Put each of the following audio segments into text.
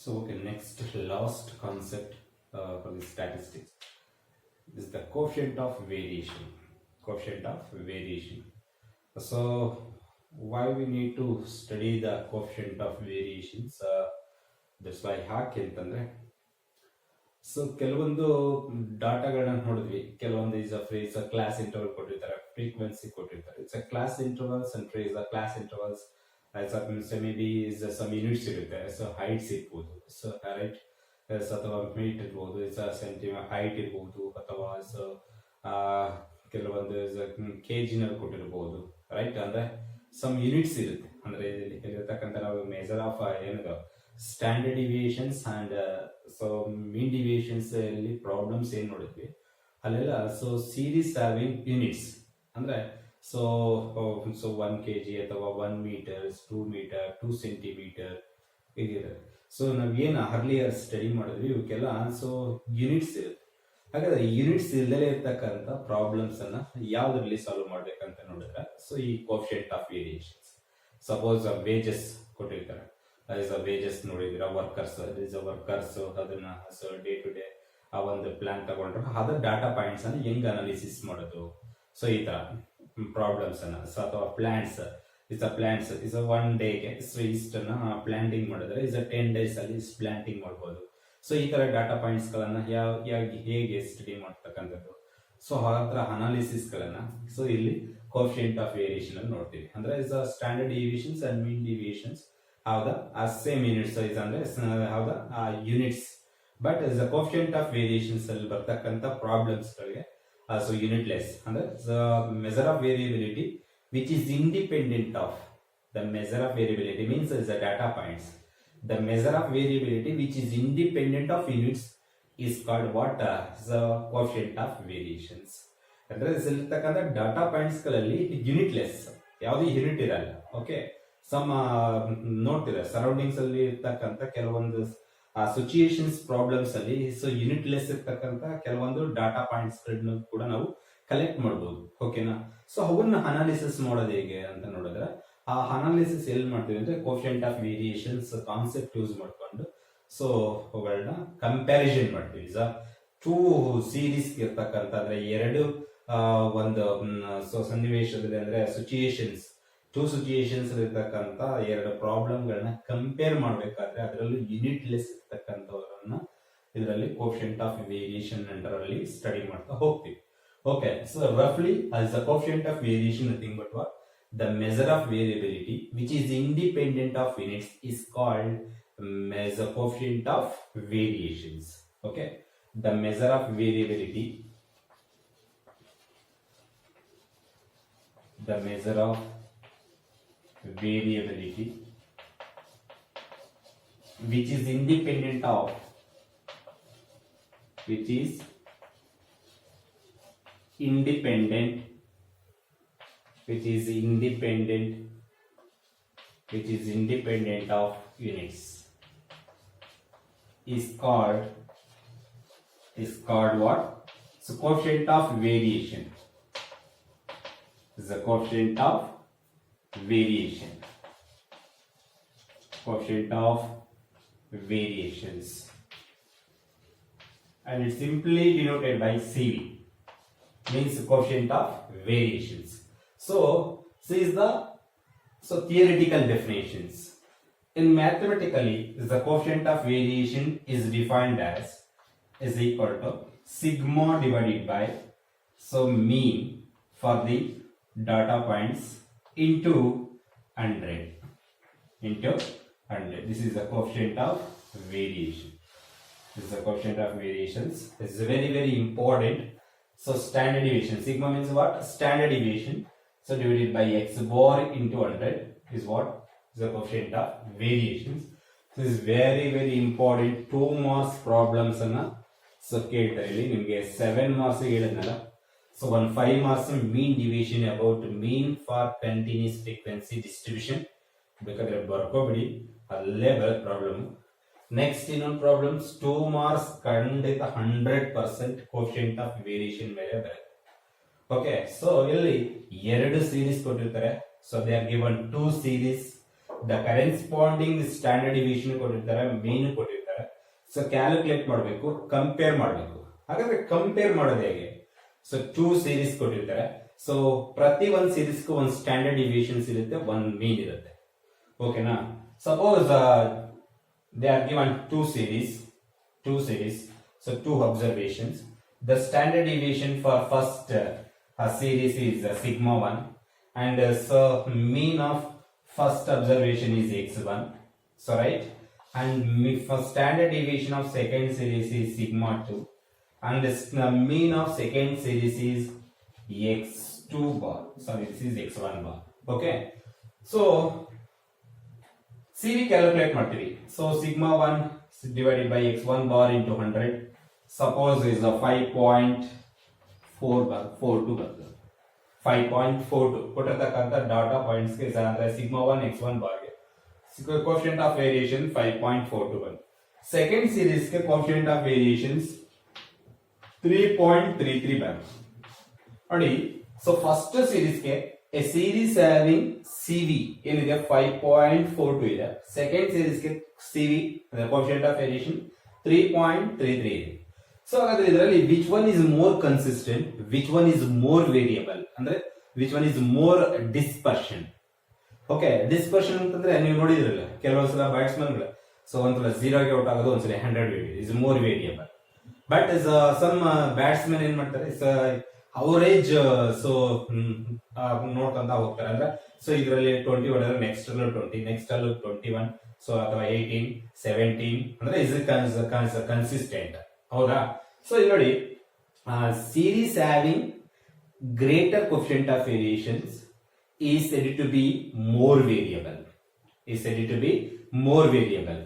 So, okay, next last concept for the statistics is the coefficient of variation. Coefficient of variation. So, why we need to study the coefficient of variations? That's why ಯಾಕೆ ಅಂತಂದ್ರೆ so ಕೆಲವೊಂದು ಡಾಟಾಗಳನ್ನ ನೋಡಿದ್ವಿ. ಕೆಲವೊಂದು is a class interval ಕೊಟ್ಟಿರ್ತಾರೆ, frequency ಕೊಟ್ಟಿರ್ತಾರೆ. It's a class intervals and is a class intervals may be is some units ಇರುತ್ತೆ. So heights ಇರ್ಬೋದು, ಸೊ ರೈಟ್, ಅಥವಾ ಮೀಟ್ ಇರ್ಬೋದು, ಹೈಟ್ ಇರ್ಬೋದು, ಅಥವಾ ಕೆಲವೊಂದು ಕೆಜಿನಲ್ಲಿ ಕೊಟ್ಟಿರ್ಬೋದು, ರೈಟ್. ಅಂದ್ರೆ ಸಮ್ ಯೂನಿಟ್ಸ್ ಇರುತ್ತೆ. ಅಂದ್ರೆ ಇಲ್ಲಿರ್ತಕ್ಕಂಥ ನಾವು ಮೆಜರ್ ಆಫ್ ಏನಿದೆ standard deviations and so mean deviations ಅಲ್ಲಿ ಪ್ರಾಬ್ಲಮ್ಸ್ ಏನ್ ನೋಡಿದ್ವಿ ಅಲ್ಲೆಲ್ಲ. ಸೊ ಸೀರೀಸ್ ಹ್ಯಾವಿಂಗ್ ಯೂನಿಟ್ಸ್ ಅಂದ್ರೆ ಸೊ 1 kg ಅಥವಾ 1 ಮೀಟರ್, 2 ಮೀಟರ್, 2 ಸೆಂಟಿಮೀಟರ್ ಹೀಗಿದೆ. ಸೊ ನಾವೇನು ಅರ್ಲಿಯರ್ ಸ್ಟಡಿ ಮಾಡಿದ್ವಿ ಇವಕ್ಕೆಲ್ಲ ಸೊ ಯೂನಿಟ್ಸ್ ಇರುತ್ತೆ. ಹಾಗಾದ್ರೆ ಯೂನಿಟ್ಸ್ ಇಲ್ಲದೆ ಇರ್ತಕ್ಕಂಥ ಪ್ರಾಬ್ಲಮ್ಸ್ ಅನ್ನ ಯಾವ್ದ್ರಲ್ಲಿ ಸಾಲ್ವ್ ಮಾಡ್ಬೇಕಂತ ನೋಡಿದ್ರೆ ಸೊ ಈ coefficient of variations. Suppose wages ಕೊಟ್ಟಿರ್ತಾರೆ, ವೇಜಸ್ ನೋಡಿದಿರ, ವರ್ಕರ್ಸ್ ವರ್ಕರ್ಸ್ ಅದನ್ನ ಸೊ ಡೇ ಟು ಡೇ ಆ ಒಂದು ಪ್ಲಾನ್ ತಗೊಂಡ್ರೆ ಅದರ ಡಾಟಾ ಪಾಯಿಂಟ್ಸ್ ಅನ್ನ ಹೆಂಗ್ ಅನಾಲಿಸಿಸ್ ಮಾಡೋದು. ಸೊ ಈ ತರ ಪ್ರಾಬ್ಲಮ್ಸ್ ಅನ್ನ ಅಥವಾ ಪ್ಲಾಂಟ್ಸ್ ಇಸ್ ಒನ್ ಡೇಗೆ ಸೊ ಇಷ್ಟನ್ನ ಪ್ಲಾಂಟಿಂಗ್ ಮಾಡಿದ್ರೆ 10 days ಅಲ್ಲಿ ಪ್ಲಾಂಟಿಂಗ್ ಮಾಡ್ಬೋದು. ಸೊ ಈ ತರ ಡಾಟಾ ಪಾಯಿಂಟ್ಸ್ ಗಳನ್ನ ಹೇಗೆ ಸ್ಟಡಿ ಮಾಡ್ತಕ್ಕಂಥದ್ದು. ಸೊ ಅದರ ಅನಾಲಿಸಿಸ್ ಗಳನ್ನ ಸೊ ಇಲ್ಲಿ ಕೋಫಿಷಿಯಂಟ್ ಆಫ್ ವೇರಿಯೇಷನ್ ಅಲ್ಲಿ ನೋಡ್ತೀವಿ. ಅಂದ್ರೆ is standard deviations and mean deviations ಹೌದಾ ಸೇಮ್ ಯೂನಿಟ್ ಸೈಜ್ ಅಂದ್ರೆ ಹೌದಾ units. But is the coefficient of variations ಅಲ್ಲಿ ಬರ್ತಕ್ಕಂಥ ಪ್ರಾಬ್ಲಮ್ಸ್ ಗಳಿಗೆ ಸೊ ಯೂನಿಟ್ಲೆಸ್ ಅಂದ್ರೆ measure of variability which is independent of the measure of variability means is the data points. The measure of variability which is independent of units is called what? The coefficient of variations. ಅಂದ್ರೆ ಇಲ್ಲಿರ್ತಕ್ಕಂಥ data points ಗಳಲ್ಲಿ unitless, ಯಾವುದೇ unit ಇರಲ್ಲ. Okay, some ನೋಡ್ತೀರ surroundings ಅಲ್ಲಿ ಇರ್ತಕ್ಕಂಥ ಕೆಲವೊಂದು situations problems ಅಲ್ಲಿ so unitless ಇರ್ತಕ್ಕಂಥ ಕೆಲವೊಂದು ಡಾಟಾ ಪಾಯಿಂಟ್ಸ್ ಗಳನ್ನ ಕೂಡ ನಾವು ಕಲೆಕ್ಟ್ ಮಾಡಬಹುದು. ಓಕೆನಾ. ಸೊ ಅವನ್ನ ಅನಾಲಿಸಿಸ್ ಮಾಡೋದು ಹೇಗೆ ಅಂತ ನೋಡಿದ್ರೆ ಆ ಅನಾಲಿಸಿಸ್ ಎಲ್ಲಿ ಮಾಡ್ತೀವಿ ಅಂದ್ರೆ coefficient of variations concept use ಮಾಡ್ಕೊಂಡು ಸೊ ಅವುಗಳನ್ನ ಕಂಪ್ಯಾರಿಸನ್ ಮಾಡ್ತೀವಿ. ಟೂ ಸೀರೀಸ್ ಇರ್ತಕ್ಕಂಥ ಅಂದ್ರೆ ಎರಡು ಒಂದು ಸೊ ಸನ್ನಿವೇಶದಲ್ಲಿ ಅಂದ್ರೆ ಟೂ ಸಿಚುಯೇಷನ್ಸ್ ಇರ್ತಕ್ಕಂಥ ಎರಡು ಪ್ರಾಬ್ಲಮ್ ಗಳನ್ನ ಕಂಪೇರ್ ಮಾಡ್ಬೇಕಾದ್ರೆ ಅದರಲ್ಲೂ ಯೂನಿಟ್ಲೆಸ್ ಇರ್ತಕ್ಕಂಥವ್ರನ್ನ ಇದರಲ್ಲಿ ಕೋಫಿಷಿಯಂಟ್ ಆಫ್ ವೇರಿಯೇಷನ್ ಅಂಡರ್ ಅಲ್ಲಿ ಸ್ಟಡಿ ಮಾಡ್ತಾ ಹೋಗ್ತೀವಿ. ಓಕೆ, ಸೊ ರಫ್ಲಿ as the coefficient of variation nothing but what? The measure of variability which is independent of units is called measure coefficient of variations. Okay, the measure of variability, the measure of variability which is independent of independent of units is called what? So coefficient of variation is the coefficient of variation, coefficient of variations, and it's simply denoted by CV, means coefficient of variations. So this is the theoretical definitions. In mathematically, the coefficient of variation is defined as is equal to sigma divided by so mean for the data points into 100 into 100. This is the coefficient of variation. This is the coefficient of variations. This is very very important. So standard deviation, sigma means what? Standard deviation. So divided by x bar into 100 is what? Is the coefficient of variations. This is very very important. 2 marks problems anna so ಕೇಳ್ತಾರೆ ಇಲ್ಲಿ ನಿಮಗೆ 7 marks ಹೇಳಿದ್ನಲ್ಲ. So 5 marks mean deviation about mean for continuous frequency distribution ಬೇಕಾದ್ರೆ ಬರ್ಕೋಬಿಡಿ, ಅಲ್ಲೇ ಬರೋ problem. Next ಇನ್ನೊಂದು problems 2 marks ಖಂಡಿತ 100% coefficient of variation ಮೇಲೆ ಬರುತ್ತೆ. ಓಕೆ, ಸೊ ಇಲ್ಲಿ ಎರಡು ಸೀರೀಸ್ ಕೊಟ್ಟಿರ್ತಾರೆ. So they are given 2 series. The corresponding standard division ಕೊಟ್ಟಿರ್ತಾರೆ, ಮೀನ್ ಕೊಟ್ಟಿರ್ತಾರೆ. ಸೊ ಕ್ಯಾಲ್ಕುಲೇಟ್ ಮಾಡಬೇಕು, ಕಂಪೇರ್ ಮಾಡಬೇಕು. ಹಾಗಾದ್ರೆ ಕಂಪೇರ್ ಮಾಡೋದು ಹೇಗೆ? ಸೊ 2 ಸೀರೀಸ್ ಕೊಟ್ಟಿರ್ತಾರೆ. ಸೊ ಪ್ರತಿ ಒಂದು ಸೀರೀಸ್ಗೂ ಒಂದು ಸ್ಟ್ಯಾಂಡರ್ಡ್ ಡಿವಿಷನ್ಸ್ ಇರುತ್ತೆ, ಒಂದು ಮೀನ್ ಇರುತ್ತೆ. ಓಕೆನಾ? Suppose they are given 2 series, so 2 observations. The standard deviation for first series is sigma 1, and so mean of first observation is x1. So right, and for standard deviation of second series is sigma 2, and the mean of second series is x2 bar. Sorry, this is x1 bar. Okay, so CV calculate ಮಾಡ್ತೀವಿ. So sigma 1 divided by x1 bar into 100. Suppose is a 5.42 ಬರ್ತದೆ. 5.42 ಕೊಟ್ಟಿರ್ತಕ್ಕಂಥ data points ಗೆ ಅಂದ್ರೆ sigma 1 x1 bar ಗೆ coefficient of variation 5.42 ಬಂತು. Second series ಗೆ coefficient of variations 3.33 ಬಂತು ನೋಡಿ. ಸೊ ಫಸ್ಟ್ ಸೀರೀಸ್ ಗೆ ಎ ಸೀರೀಸ್ ಹ್ಯಾವಿಂಗ್ ಸಿವಿ ಏನಿದೆ 5.42 ಇದೆ. ಸೆಕೆಂಡ್ ಸೀರೀಸ್ ಗೆ ಸಿವಿ ಅಂದ್ರೆ ಕೋಎಫಿಷಿಯಂಟ್ ಆಫ್ ವೇರಿಯೇಷನ್ 3.33 ಇದೆ. ಸೊ ಹಾಗಾದ್ರೆ ಇದರಲ್ಲಿ which one is more consistent, which one is more variable, ಅಂದ್ರೆ which one is more dispersion. Okay, dispersion ಅಂತಂದ್ರೆ ನೀವು ನೋಡಿದ್ರಲ್ಲ ಕೆಲವೊಂದ್ಸಲ ಬ್ಯಾಟ್ಸ್ಮನ್ ಗಳು ಸೊ ಒಂದ್ಸಲ 0 ಗೆ ಔಟ್ ಆಗೋದು, ಒಂದ್ಸಲ 100 is more variable. But some batsman ಏನ್ ಮಾಡ್ತಾರೆ, ಅವರೇಜ್ ಸೊ ನೋಡ್ಕೊಂತ ಹೋಗ್ತಾರೆ. ಅಂದ್ರೆ ಸೊ ಇದರಲ್ಲಿ 20 ಹೊಡೆದ್ರೆ ನೆಕ್ಸ್ಟ್ ಅಲ್ಲೂ 20, ನೆಕ್ಸ್ಟ್ ಅಲ್ಲೂ 21, ಸೊ ಅಥವಾ 18, 17 ಅಂದ್ರೆ ಇಸ್ ಕನ್ಸಿಸ್ಟೆಂಟ್. ಹೌದಾ? ಸೊ ಇಲ್ಲಿ ನೋಡಿ, series having greater coefficient of variations is said to be more variable.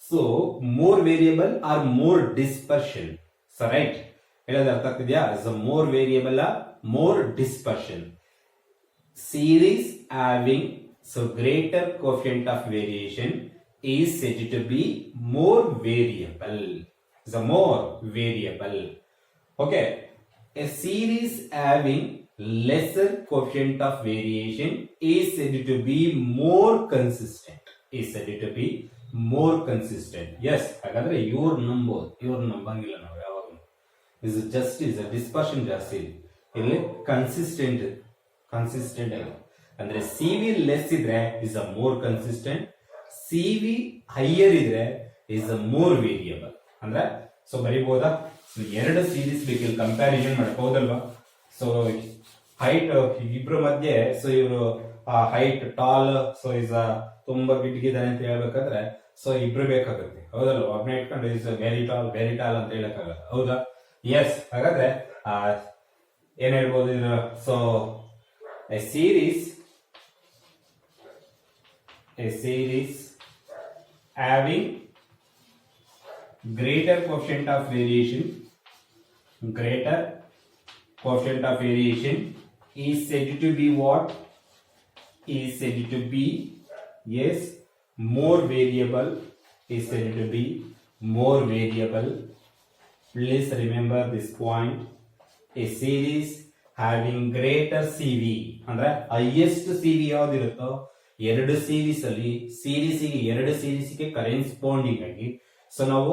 So more variable or more dispersion. So right, ಹೇಳೋದು ಅರ್ಥ ಆಗ್ತಿದ್ಯಾ? more variable or more dispersion. Series having so greater coefficient of variation is said to be more variable. Okay, a series having lesser coefficient of variation is said to be more consistent. Yes, ಹಾಗಾದ್ರೆ ಇವ್ರ ನಂಬಂಗಿಲ್ಲ ನಾವು ಯಾವಾಗ. is a dispersion ಜಾಸ್ತಿ, ಇಲ್ಲಿ consistent ಆಗಿ ಅಂದ್ರೆ CV less ಇದ್ರೆ is a more consistent, CV higher ಇದ್ರೆ ಇಸ್ ಅ ಮೋರ್ ವೇರಿಯಬಲ್. ಅಂದ್ರೆ ಸೊ ಬರೀಬಹುದಾ? ಎರಡು ಸೀರೀಸ್ ಬೇಕಿಲ್ಲ, ಕಂಪ್ಯಾರಿಸನ್ ಮಾಡ್ಬೋದಲ್ವಾ? ಸೊ ಹೈಟ್ ಇಬ್ರು ಮಧ್ಯೆ, ಸೊ ಇವರು ಹೈಟ್ ಟಾಲ್, ಸೊ ಇಸ್ ತುಂಬಾ ಗಿಡ್ಗಿದ್ದಾನೆ ಅಂತ ಹೇಳ್ಬೇಕಾದ್ರೆ ಸೊ ಇಬ್ರು ಬೇಕಾಗುತ್ತೆ, ಹೌದಲ್ವಾ? ಒಬ್ಬನೇ ಇಟ್ಕೊಂಡು ಇಸ್ ವೆರಿ ಟಾಲ್ ಅಂತ ಹೇಳಕ್ಕಾಗಲ್ಲ, ಹೌದಾ? ಎಸ್, ಹಾಗಾದ್ರೆ ಏನ್ ಹೇಳ್ಬೋದು ಇದು? So A series having greater coefficient of variation is said to be what? Is said to be, yes, more variable. Please remember this point. A series having greater CV ಅಂದ್ರೆ highest CV ಯಾವ್ದಿರುತ್ತೋ ಎರಡು series ಅಲ್ಲಿ ಎರಡು ಸೀರೀಸ್ಗೆ corresponding ಆಗಿ so ನಾವು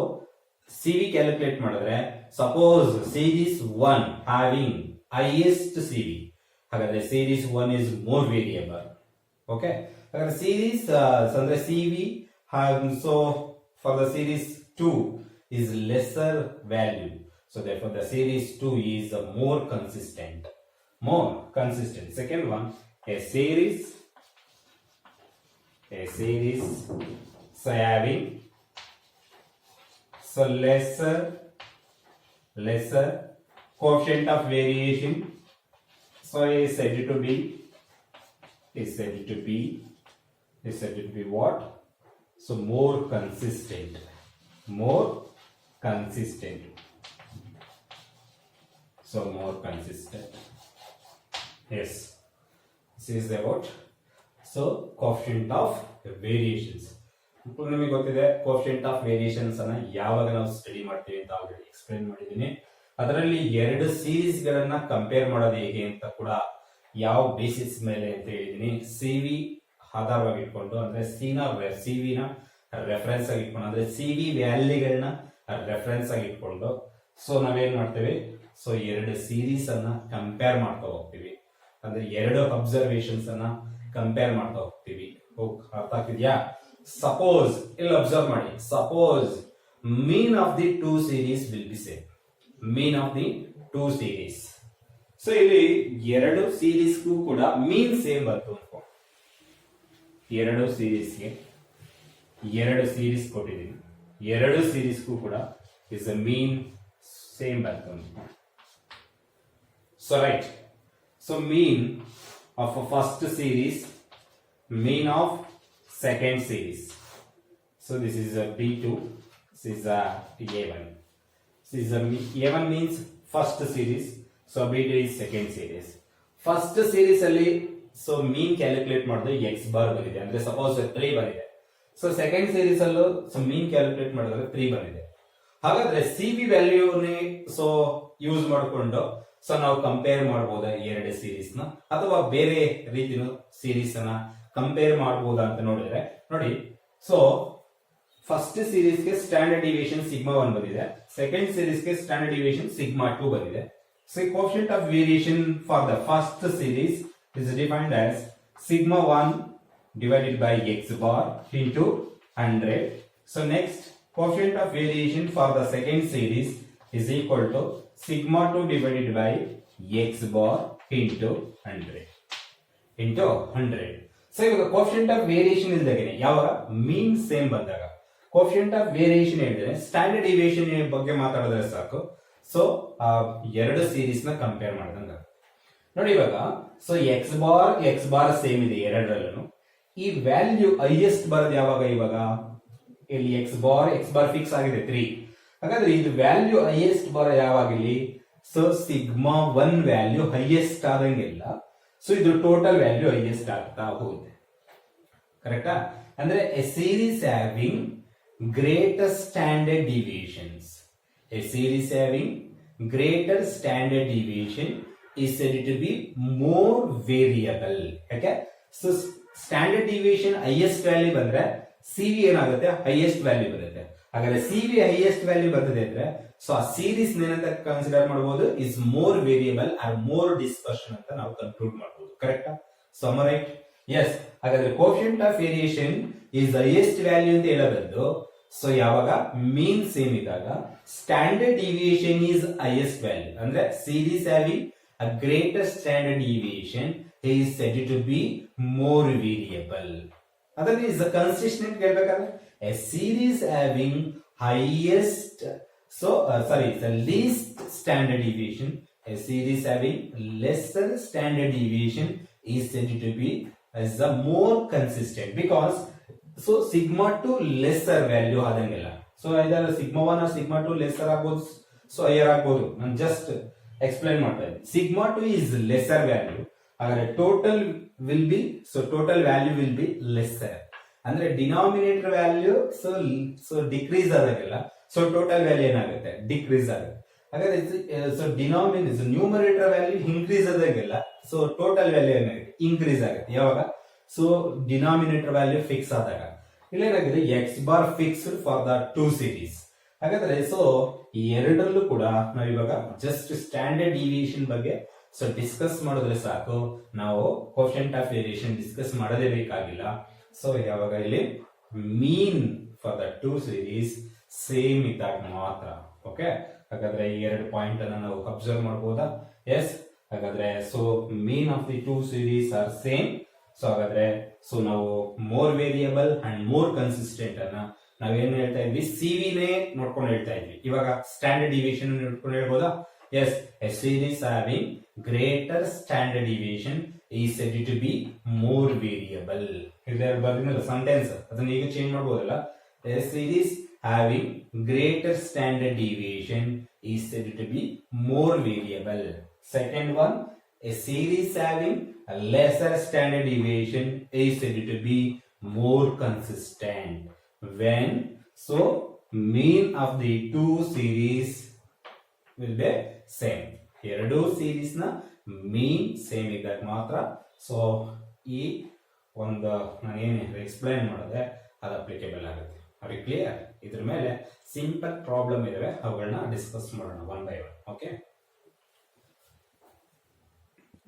CV calculate ಮಾಡಿದ್ರೆ, suppose series 1 having highest CV, ಹಾಗಾದ್ರೆ series 1 is more variable. Okay, ಹಾಗಾದ್ರೆ ಸೀರೀಸ್ ಅಂದ್ರೆ CV so for the series 2 is lesser value, so therefore the series 2 is more consistent. Second one, a series so having so lesser coefficient of variation, so is said to be what? So more consistent. Yes, this is about so coefficient of variations. ఇప్పుడు ನಿಮಗೆ ಗೊತ್ತಿದೆ coefficient of variations ಅನ್ನ ಯಾವಾಗ ನಾವು study ಮಾಡ್ತೀವಿ ಅಂತ already explain ಮಾಡಿದ್ದೀನಿ. ಅದರಲ್ಲಿ ಎರಡು ಸೀರೀಸ್ ಗಳನ್ನ ಕಂಪೇರ್ ಮಾಡೋದು ಹೇಗೆ ಅಂತ ಕೂಡ ಯಾವ ಬೇಸಿಸ್ ಮೇಲೆ ಅಂತ ಹೇಳಿದೀನಿ. ಸಿವಿ ಆಧಾರವಾಗಿ ಇಟ್ಕೊಂಡು ಅಂದ್ರೆ ಸಿ ವಿ ನ ರೆಫರೆನ್ಸ್ ಆಗಿ ಇಟ್ಕೊಂಡು ಅಂದ್ರೆ ಸಿ ವಿ ವ್ಯಾಲ್ಯೂಗಳನ್ನ ರೆಫರೆನ್ಸ್ ಆಗಿ ಇಟ್ಕೊಂಡು ಸೊ ನಾವೇನ್ ಮಾಡ್ತೇವೆ, ಸೊ ಎರಡು ಸೀರೀಸ್ ಅನ್ನ ಕಂಪೇರ್ ಮಾಡ್ತಾ ಹೋಗ್ತೀವಿ. ಅಂದ್ರೆ ಎರಡು ಅಬ್ಸರ್ವೇಷನ್ಸ್ ಅನ್ನ ಕಂಪೇರ್ ಮಾಡ್ತಾ ಹೋಗ್ತೀವಿ. ಅರ್ಥ ಆಗ್ತಿದ್ಯಾ? ಸಪೋಸ್ ಇಲ್ಲಿ ಅಬ್ಸರ್ವ್ ಮಾಡಿ, suppose mean of the two series will be same. Mean of the two series. So ಇಲ್ಲಿ ಎರಡು ಸೀರೀಸ್ಗೂ ಕೂಡ ಮೀನ್ ಸೇಮ್ ಬಂತು ಅನ್ಕೋ. ಎರಡು ಸೀರೀಸ್ಗೆ ಎರಡು ಸೀರೀಸ್ ಕೊಟ್ಟಿದ್ದೀನಿ, ಎರಡು ಸೀರೀಸ್ಗೂ ಕೂಡ ಇಸ್ ಅ ಮೀನ್ ಸೇಮ್ ಬಂತು ಅನ್ಕೋ. So right, so mean of first series, mean of second series. So this is a B2, this is a A1. This is a A1 means first series, so B2 is second series. First series ಅಲ್ಲಿ so mean calculate ಮಾಡಿದ್ರೆ x bar ಬಂದಿದೆ, ಅಂದ್ರೆ suppose 3 ಬಂದಿದೆ. So second series ಅಲ್ಲೂ so mean calculate ಮಾಡಿದ್ರೆ 3 ಬಂದಿದೆ. ಹಾಗಾದ್ರೆ CV value so use ಮಾಡಿಕೊಂಡು ಸೊ ನಾವು ಕಂಪೇರ್ ಮಾಡಬಹುದಾ ಎರಡು ಸೀರೀಸ್ ನ, ಅಥವಾ ಬೇರೆ ರೀತಿನ ಸೀರೀಸ್ ಅನ್ನ ಕಂಪೇರ್ ಮಾಡಬಹುದಾ ಅಂತ ನೋಡಿದ್ರೆ ನೋಡಿ. ಸೊ ಫಸ್ಟ್ ಸೀರೀಸ್ ಗೆ ಸ್ಟ್ಯಾಂಡರ್ಡ್ ಡಿವಿಯೇಷನ್ ಸಿಗ್ಮಾ 1 ಬಂದಿದೆ, ಸೆಕೆಂಡ್ ಸೀರೀಸ್ ಗೆ ಸ್ಟ್ಯಾಂಡರ್ಡ್ ಡಿವಿಯೇಷನ್ ಸಿಗ್ಮಾ 2 ಬಂದಿದೆ. So coefficient of variation for the first series is defined as sigma 1 divided by x bar into 100. So next coefficient of variation for the second series is equal to sigma 2 divided by x bar into 100 into 100. So ಇವಾಗ coefficient of variation ಇಲ್ದಾಗೇನೆ ಯಾವಾಗ mean same ಬಂದಾಗ coefficient of variation ಹೇಳಿದ್ರೆ standard deviation ಬಗ್ಗೆ ಮಾತಾಡಿದ್ರೆ ಸಾಕು. So ಎರಡು series ನ compare ಮಾಡಿದಂಗ ನೋಡಿ. ಇವಾಗ ಸೊ ಎಕ್ಸ್ ಬಾರ್ ಸೇಮ್ ಇದೆ ಎರಡರಲ್ಲೂ. ಈ ವ್ಯಾಲ್ಯೂ ಹೈಯೆಸ್ಟ್ ಬರೋದು ಯಾವಾಗ? ಇವಾಗ ಇಲ್ಲಿ ಎಕ್ಸ್ ಬಾರ್ ಫಿಕ್ಸ್ ಆಗಿದೆ 3. ಹಾಗಾದ್ರೆ ಇದು ವ್ಯಾಲ್ಯೂ ಹೈಯೆಸ್ಟ್ ಬರೋ ಯಾವಾಗ ಇಲ್ಲಿ? ಸೊ ಸಿಗ್ಮಾ 1 ವ್ಯಾಲ್ಯೂ ಹೈಯೆಸ್ಟ್ ಆದಂಗೆಲ್ಲ ಸೊ ಇದು ಟೋಟಲ್ ವ್ಯಾಲ್ಯೂ ಹೈಯೆಸ್ಟ್ ಆಗ್ತಾ ಹೋಗುತ್ತೆ. ಕರೆಕ್ಟಾ? ಅಂದ್ರೆ a series having greater standard deviations, a series having greater standard deviation is said to be more variable. ಯಾಕೆ? So standard deviation highest value ಬಂದ್ರೆ CV ಏನಾಗುತ್ತೆ? Highest value ಬರುತ್ತೆ. ಹಾಗಾದ್ರೆ CV ಹೈಯೆಸ್ಟ್ ವ್ಯಾಲ್ಯೂ ಬರ್ತದೆ ಅಂದ್ರೆ ಸೊ ಆ ಸೀರೀಸ್ ಏನಂತ consider ಮಾಡಬಹುದು? Is more variable or more dispersion ಅಂತ ನಾವು ಕನ್ಕ್ಲೂಡ್ ಮಾಡಬಹುದು. ಕರೆಕ್ಟಾ? ಸಮರೈಟ್? ಎಸ್. ಹಾಗಾದ್ರೆ coefficient of variation is highest value ಅಂತ ಹೇಳಬಹುದು. ಸೊ ಯಾವಾಗ ಮೀನ್ ಸೇಮ್ ಇದ್ದಾಗ standard deviation is highest value, ಅಂದ್ರೆ series having a greater standard deviation is said to be more variable. That is the consistent ಹೇಳ್ಬೇಕಾದ್ರೆ a series having highest the least standard deviation, a series having lesser standard deviation is said to be as the more consistent, because so sigma 2 lesser value ಆದಂಗೆಲ್ಲ so either sigma 1 or sigma 2 lesser ಆಗಬಹುದು, so higher ಆಗಬಹುದು. ನಾನು just explain ಮಾಡ್ತಾ ಇದ್ದೀನಿ. Sigma 2 is lesser value, ಹಾಗಾದ್ರೆ total will be total value will be lesser. ಅಂದ್ರೆ denominator value so decrease ಆದಾಗೆಲ್ಲ so total value ಏನಾಗುತ್ತೆ? Decrease ಆಗುತ್ತೆ. ಹಾಗಾದ್ರೆ ಸೊ ನ್ಯೂಮರೇಟರ್ ವ್ಯಾಲ್ಯೂ ಇನ್ಕ್ರೀಸ್ ಆದಾಗೆಲ್ಲ ಸೊ ಟೋಟಲ್ ವ್ಯಾಲ್ಯೂ ಏನಾಗುತ್ತೆ? ಇನ್ಕ್ರೀಸ್ ಆಗುತ್ತೆ. ಯಾವಾಗ? ಸೊ ಡಿನಾಮಿನೇಟರ್ ವ್ಯಾಲ್ಯೂ ಫಿಕ್ಸ್ ಆದಾಗ. ಇಲ್ಲೇನಾಗಿದೆ? X bar fixed for the two series. ಹಾಗಾದ್ರೆ ಸೊ ಈ ಎರಡರಲ್ಲೂ ಕೂಡ ನಾವು ಇವಾಗ ಜಸ್ಟ್ ಸ್ಟ್ಯಾಂಡರ್ಡ್ ಡಿವಿಯೇಷನ್ ಬಗ್ಗೆ ಸೊ ಡಿಸ್ಕಸ್ ಮಾಡಿದ್ರೆ ಸಾಕು, ನಾವು ಕೋಎಫಿಷಿಯಂಟ್ ಆಫ್ ವೇರಿಯೇಷನ್ ಡಿಸ್ಕಸ್ ಮಾಡೋದೇ ಬೇಕಾಗಿಲ್ಲ. ಸೊ ಯಾವಾಗ ಇಲ್ಲಿ mean for the two series same ಇದ್ದಾಗ ಮಾತ್ರ. ಓಕೆ, ಹಾಗಾದ್ರೆ ಈ ಎರಡು ಪಾಯಿಂಟ್ ಅನ್ನ ನಾವು ಅಬ್ಸರ್ವ್ ಮಾಡಬಹುದಾ? ಎಸ್. ಹಾಗಾದ್ರೆ so mean of the two series are same. So ಹಾಗಾದ್ರೆ ಸೊ ನಾವು more variable and more consistent ಅನ್ನ ನಾವೇನ್ ಹೇಳ್ತಾ ಇದ್ವಿ? ಸಿವಿನೇ ನೋಡ್ಕೊಂಡು ಹೇಳ್ತಾ ಇದ್ವಿ. ಇವಾಗ ಸ್ಟ್ಯಾಂಡರ್ಡ್ ಡಿವಿಯೇಷನ್ ನೋಡ್ಕೊಂಡು ಹೇಳ್ಬೋದಾ? Yes. A series having greater standard deviation is said to be more variable. ಇಲ್ಲಿ ಬರ್ದಿನಲ್ಲ ಸೆಂಟೆನ್ಸ್, ಅದನ್ನ ಈಗ ಚೇಂಜ್ ಮಾಡಬಹುದಲ್ಲ? A series having greater standard deviation is said to be more variable. Second one, a series having lesser standard deviation is said to be more consistent. When so mean of the two series will be same. ಎರಡು series ನ ಮೀನ್ same ಇದ್ದಾಗ ಮಾತ್ರ so ಈ ಒಂದು ನಾನು ಏನು explain ಮಾಡಿದೆ ಅದು ಅಪ್ಲಿಕೇಬಲ್ ಆಗುತ್ತೆ. ಅವ್ರಿಗೆ ಕ್ಲಿಯರ್? ಇದ್ರ ಮೇಲೆ ಸಿಂಪಲ್ ಪ್ರಾಬ್ಲಮ್ ಇದಾವೆ, ಅವುಗಳನ್ನ ಡಿಸ್ಕಸ್ ಮಾಡೋಣ ಒನ್ ಬೈ ಒನ್. ಓಕೆ.